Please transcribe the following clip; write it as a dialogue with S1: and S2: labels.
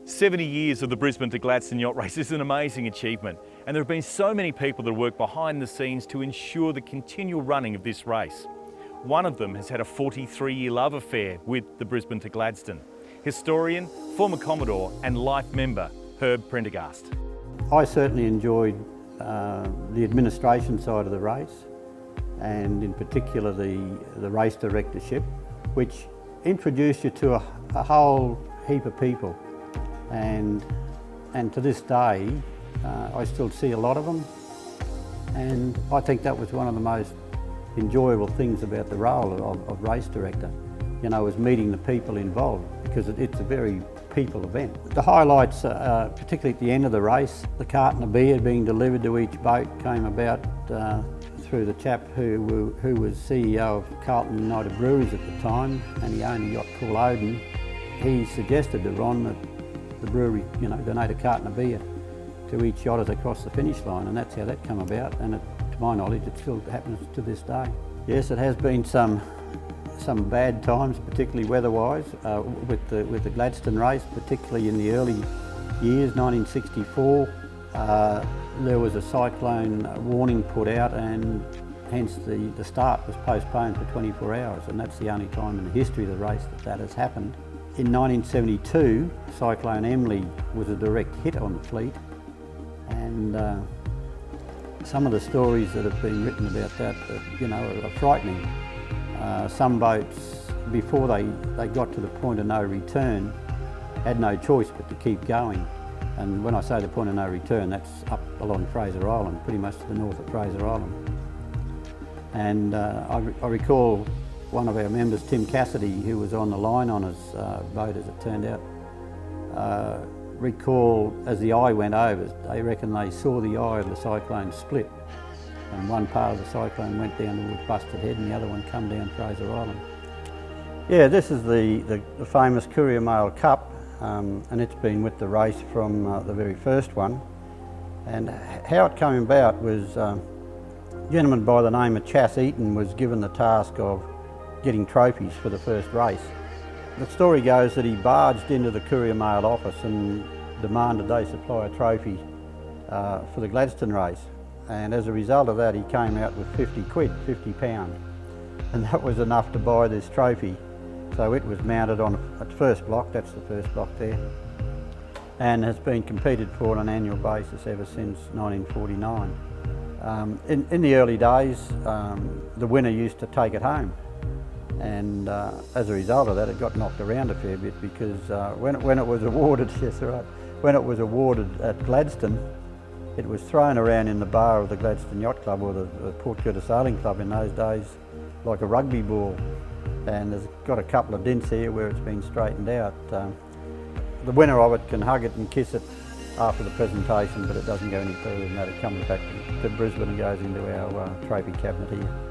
S1: 70 years of the Brisbane to Gladstone yacht race is an amazing achievement, and there have been so many people that work behind the scenes to ensure the continual running of this race. One of them has had a 43-year love affair with the Brisbane to Gladstone. Historian, former Commodore and life member Herb Prendergast.
S2: I certainly enjoyed the administration side of the race, and in particular the race directorship, which introduced you to a whole heap of people. And to this day, I still see a lot of them, and I think that was one of the most enjoyable things about the role of race director, was meeting the people involved, because it's a very people event. The highlights, particularly at the end of the race, the carton of beer being delivered to each boat came about through the chap who was CEO of Carlton United Breweries at the time, and he owned a yacht called Odin. He suggested to Ron that the brewery, donate a carton of beer to each yacht as they cross the finish line, and that's how that came about, and to my knowledge it still happens to this day. Yes, it has been some bad times, particularly weather-wise, with the Gladstone race, particularly in the early years, 1964. There was a cyclone warning put out, and hence the start was postponed for 24 hours, and that's the only time in the history of the race that has happened. In 1972, Cyclone Emily was a direct hit on the fleet, and some of the stories that have been written about that, are frightening. Some boats, before they got to the point of no return, had no choice but to keep going. And when I say the point of no return, that's up along Fraser Island, pretty much to the north of Fraser Island. And I recall one of our members, Tim Cassidy, who was on the line on his boat as it turned out, recall as the eye went over, they reckon they saw the eye of the cyclone split, and one part of the cyclone went down towards Busted Head and the other one come down Fraser Island. Yeah, this is the famous Courier Mail Cup, and it's been with the race from the very first one. And how it came about was a gentleman by the name of Chas Eaton was given the task of getting trophies for the first race. The story goes that he barged into the Courier Mail office and demanded they supply a trophy for the Gladstone race. And as a result of that, he came out with 50 quid, £50. And that was enough to buy this trophy. So it was mounted on at first block, that's the first block there, and has been competed for on an annual basis ever since 1949. In the early days, the winner used to take it home. And as a result of that, it got knocked around a fair bit, because when it was awarded, yes, right, when it was awarded at Gladstone, it was thrown around in the bar of the Gladstone Yacht Club, or the Port Curtis Sailing Club in those days, like a rugby ball. And there's got a couple of dents here where it's been straightened out. The winner of it can hug it and kiss it after the presentation, but it doesn't go any further than that. It comes back to Brisbane and goes into our trophy cabinet here.